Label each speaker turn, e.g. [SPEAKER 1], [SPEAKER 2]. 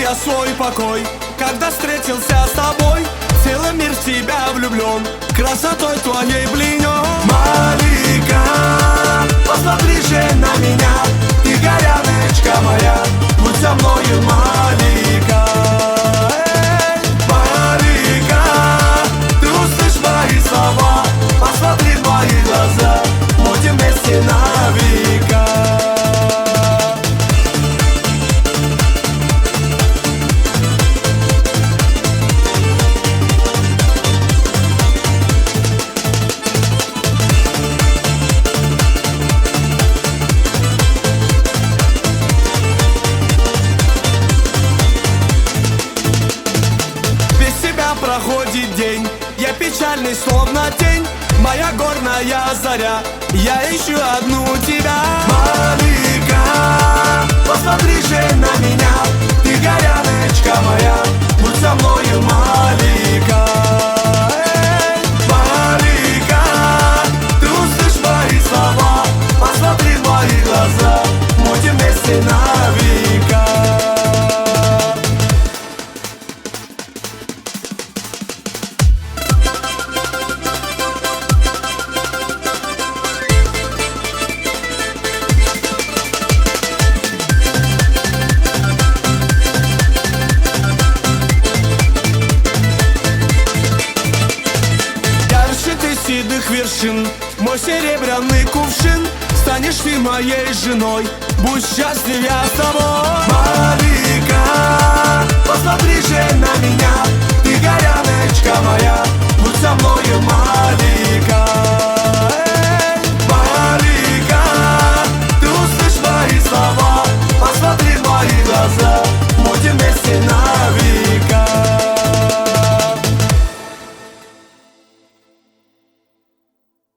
[SPEAKER 1] я свой покой. Когда встретился с тобой, целый мир в тебя влюблен, красотой твоей пленен. Малика, посмотри же на меня, ты горяночка моя, будь со мною, Малика. Малика, ты услышь мои слова, посмотри в мои глаза, будем вместе на века. Проходит день, я печальный, словно тень, моя горная заря, я ищу одну тебя. Малика, посмотри же на меня, ты горяночка моя, будь со мною, Малика. Малика, ты услышь мои слова, посмотри в мои глаза, будем вместе на века. Седых вершин, мой серебряный кувшин, станешь ты моей женой, будь счастлив я с тобой. Малика, посмотри же на меня,